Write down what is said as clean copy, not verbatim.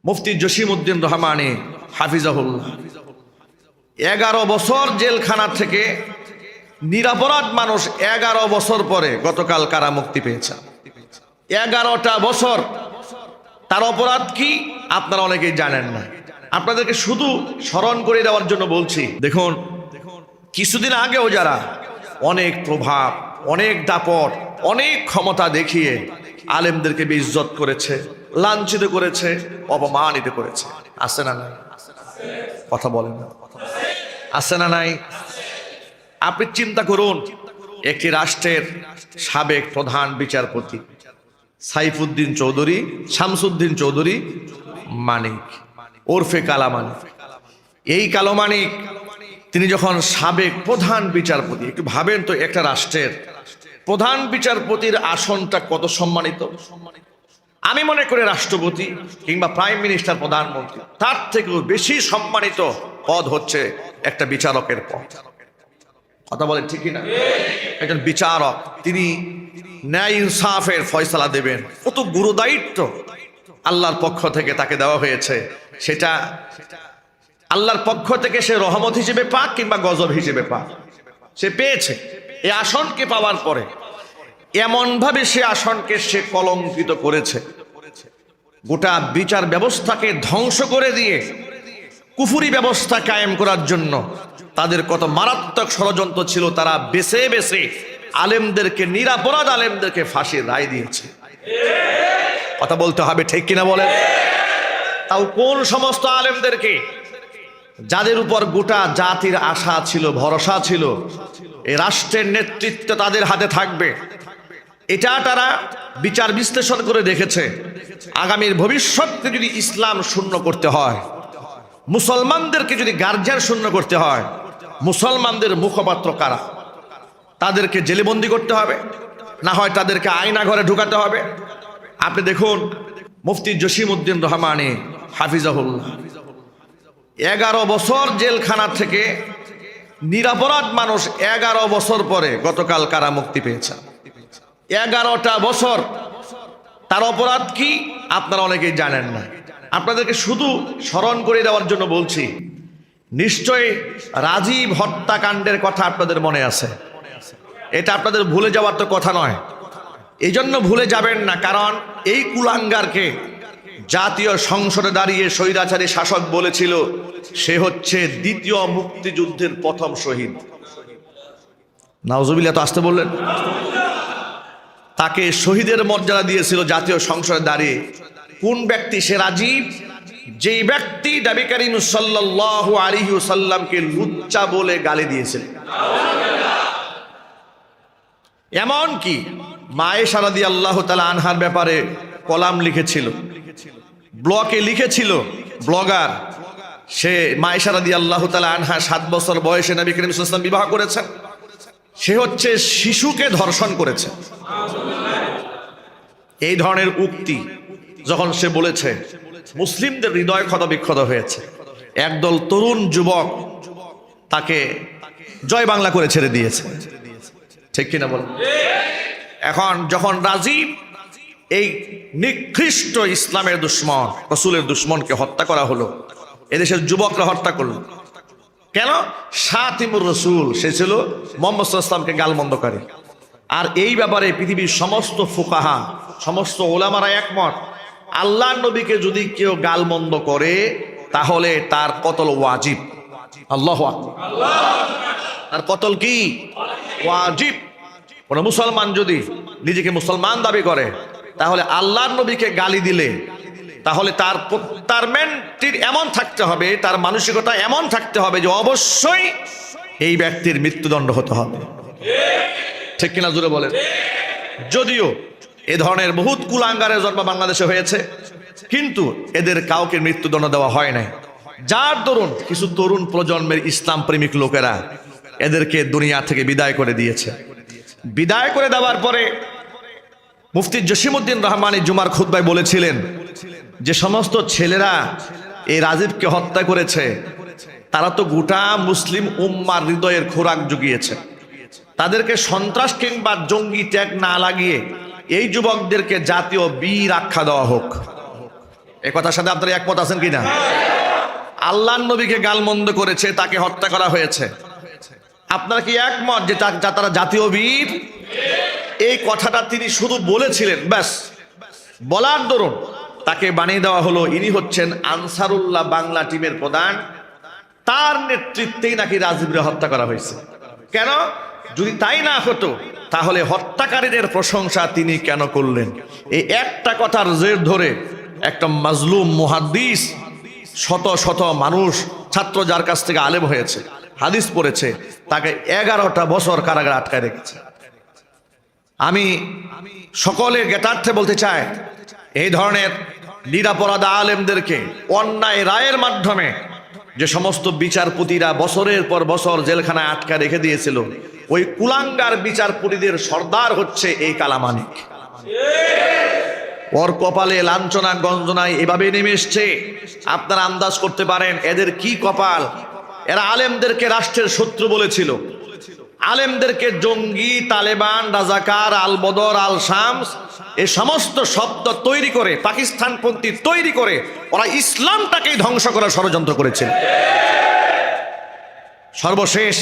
মুফতি জসিমউদ্দিন রহমানী হাফিজাহুল্লাহ 11 বছর জেলখানা থেকে নিরপরাধ মানুষ 11 বছর পরে গতকাল কারা মুক্তি পেয়েছে। 11টা বছর। তার অপরাধ কি আপনারা অনেকেই জানেন না। আপনাদেরকে শুধু স্মরণ করে দেওয়ার জন্য বলছি। দেখুন, কিছুদিন আগেও যারা অনেক প্রভাব, অনেক দাপট, অনেক ক্ষমতা দেখিয়ে আলেমদেরকে বেইজ্জত করেছে, লাঞ্ছিত করেছে, অপমানিত করেছে, আছে না নাই? কথা বলেন না, আছে না নাই? আপনি চিন্তা করুন, একটি রাষ্ট্রের সাবেক প্রধান বিচারপতি সাইফুদ্দিন চৌধুরী, শামসুদ্দিন চৌধুরী মানিক ওরফে কালা মানিক, এই কালো মানিক তিনি যখন সাবেক প্রধান বিচারপতি, একটু ভাবেন তো, একটা রাষ্ট্রের প্রধান বিচারপতির আসনটা কত সম্মানিত। আমি মনে করি রাষ্ট্রপতি কিংবা প্রাইম মিনিস্টার, প্রধানমন্ত্রী, তার থেকেও বেশি সম্মানিত পদ হচ্ছে একটা বিচারকের পদ। কথা বলেন ঠিক না? একজন বিচারক, তিনি ন্যায় ইনসাফের ফয়সালা দেবেন, কত গুরু দায়িত্ব আল্লাহর পক্ষ থেকে তাকে দেওয়া হয়েছে। সেটা আল্লাহর পক্ষ থেকে সে রহমত হিসেবে পাক কিংবা গজব হিসেবে পাক, সে পেয়েছে। এই আসনকে পাওয়ার পরে এমন ভাবে সে আসনকে সে কলঙ্কিত করেছে, গোটা বিচার ব্যবস্থাকে ধ্বংস করে দিয়ে কুফরি ব্যবস্থা কায়েম করার জন্য তাদের কত মারাত্মক ষড়যন্ত্র ছিল। তারা বেছে বেছে আলেমদেরকে, নিরপরাধ আলেমদেরকে ফাঁসির রায় দিয়েছে। কথা বলতে হবে, ঠিক কিনা বলেন? তাও কোন সমস্ত আলেমদেরকে? যাদের উপর গোটা জাতির আশা ছিল, ভরসা ছিল, এই রাষ্ট্রের নেতৃত্ব তাদের হাতে থাকবে, এটা তারা বিচার বিশ্লেষণ করে দেখেছে। আগামীর ভবিষ্যৎকে যদি ইসলাম শূন্য করতে হয়, মুসলমানদেরকে যদি গার্জিয়ান শূন্য করতে হয়, মুসলমানদের মুখপাত্র কারা? তাদেরকে জেলেবন্দি করতে হবে, না হয় তাদেরকে আয়না ঘরে ঢুকাতে হবে। আপনি দেখুন, মুফতি জসিমউদ্দিন রহমানী হাফিজাহুল্লাহ 11 বছর জেলখানা থেকে নিরপরাধ মানুষ 11 বছর পরে গতকাল কারা মুক্তি পেয়েছে। 11টা বছর। তার অপরাধ কি আপনারা অনেকেই জানেন না। আপনাদেরকে শুধু স্মরণ করে দেওয়ার জন্য বলছি। নিশ্চয়ই রাজীব হত্যাকাণ্ডের কথা আপনাদের মনে আছে। এটা আপনাদের ভুলে যাওয়ার তো কথা নয়। এই জন্য ভুলে যাবেন না, কারণ এই কুলাঙ্গারকে জাতীয় সংসদে দাঁড়িয়ে স্বৈরাচারী শাসক বলেছিল সে হচ্ছে দ্বিতীয় মুক্তিযুদ্ধের প্রথম শহীদ। নাউজুবিল্লাহ, তো আসতে বললেন। তাকে শহীদের মর্যাদা দিয়েছিল জাতীয় সংসদে দাঁড়িয়ে। কোন ব্যক্তি? সে রাজীব, যেই ব্যক্তি নবী করিম সাল্লাল্লাহু আলাইহি ওয়াসাল্লামকে লুচ্চা বলে গালি দিয়েছিল। এমন কি মা আয়েশা রাদিয়াল্লাহু তাআলা আনহার ব্যাপারে কলাম লিখেছিল, ব্লগে লিখেছিল। ব্লগার সে মা আয়েশা রাদিয়াল্লাহু তাআলা আনহা 7 বছর বয়সে নবী করিম সাল্লাল্লাহু আলাইহি ওয়াসাল্লাম বিবাহ করেছেন। সে হচ্ছে শিশুকে ধর্ষণ করেছে। এই ধরনের উক্তি যখন সে বলেছে, মুসলিমদের হৃদয় ক্ষত বিক্ষত হয়েছে। একদল তরুণ যুবক তাকে জয় বাংলা করে ছেড়ে দিয়েছে, ঠিক কিনা বল? এখন যখন রাজীব, এই নিকৃষ্ট ইসলামের দুশ্মন, রাসূলের দুশ্মনকে হত্যা করা হলো, এদেশের যুবকরা হত্যা করলো কেন? শাতিমুর রাসূল, সে ছিল মুহাম্মদ সাল্লাল্লাহু আলাইহি ওয়াসাল্লামকে গালমন্দকারী। আর এই ব্যাপারে পৃথিবীর সমস্ত ফুকাহা, সমস্ত ওলামারা একমত, আল্লাহর নবীকে যদি কেউ গালমন্দ করে তাহলে তার কতল ওয়াজিব। আল্লাহু আকবার। তার কতল কি? ওয়াজিব। কোন মুসলমান যদি নিজেকে মুসলমান দাবি করে, তাহলে আল্লাহর নবীকে গালি দিলে তাহলে তার মেন্টির এমন থাকতে হবে, তার মানসিকতা এমন থাকতে হবে যে অবশ্যই এই ব্যক্তির মৃত্যুদণ্ড হতে হবে, ঠিক কিনা জোরে বলেন? যদিও এ ধরনের বহুত কুলাঙ্গারের জন্ম বাংলাদেশে হয়েছে, কিন্তু এদের কাউকে মৃত্যুদণ্ড দেওয়া হয় নাই। যার দরুন কিছু তরুণ প্রজন্মের ইসলাম প্রেমিক লোকেরা এদেরকে দুনিয়া থেকে বিদায় করে দিয়েছে। বিদায় করে দেওয়ার পরে মুফতি জসিমউদ্দিন রহমানী জুমার খুতবায় বলেছিলেন যে সমস্ত ছেলেরা এই রাজীবকে হত্যা করেছে, তারা তো গোটা মুসলিম উম্মার হৃদয়ের খোরাক জুগিয়েছে। তাদেরকে সন্ত্রাস কিংবা জঙ্গি ট্যাগ না লাগিয়ে এই যুবকদেরকে জাতীয় বীর আখ্যা দেওয়া হোক। এই কথার সাথে আপনারা একমত আছেন কিনা? আল্লাহর নবীকে গালমন্দ করেছে, তাকে হত্যা করা হয়েছে। আপনারা কি একমত যে তারা জাতীয় বীর? এই কথাটা তিনি শুধু বলেছিলেন, ব্যাস বলার দরুন তাকে বানিয়ে দেওয়া হলো ইনি হচ্ছেন আনসারুল্লাহ বাংলা টিমের প্রধান। তার নেতৃত্বেই নাকি রাজীবরে হত্যা করা হয়েছে। কেন? যদি তাই না হতো তাহলে হত্যাকারীদের প্রশংসা তিনি কেন করলেন? এই একটা কথার জের ধরে একটা মাজলুম মুহাদ্দিস, শত শত মানুষ, ছাত্র যার কাছ থেকে আলেম হয়েছে, হাদিস পড়েছে, তাকে 11টা বছর কারাগারে আটকায় রেখেছে। আমি সকলের জ্ঞাতার্থে বলতে চাই, এই ধরনের নিরাপরাধ আলেমদেরকে অন্যায় রায়ের মাধ্যমে যে সমস্ত বিচারপতিরা বছরের পর বছর জেলখানায় আটকা রেখে দিয়েছিল, ওই কুলাঙ্গার বিচারপতিদের সর্দার হচ্ছে এই কালামানিক। ওর কপালে লাঞ্ছনা গঞ্জনায় এভাবে নেমে এসছে, আপনারা আন্দাজ করতে পারেন এদের কি কপাল। এরা আলেমদেরকে রাষ্ট্রের শত্রু বলেছিল, আলেমদেরকে জঙ্গি, তালেবান, রাজাকার, আল বদর, আল শামস এই সমস্ত শব্দ তৈরি করে, পাকিস্তানপন্থী তৈরি করে ওরা ইসলামটাকেই ধ্বংস করার ষড়যন্ত্র করেছিল। সর্বশেষ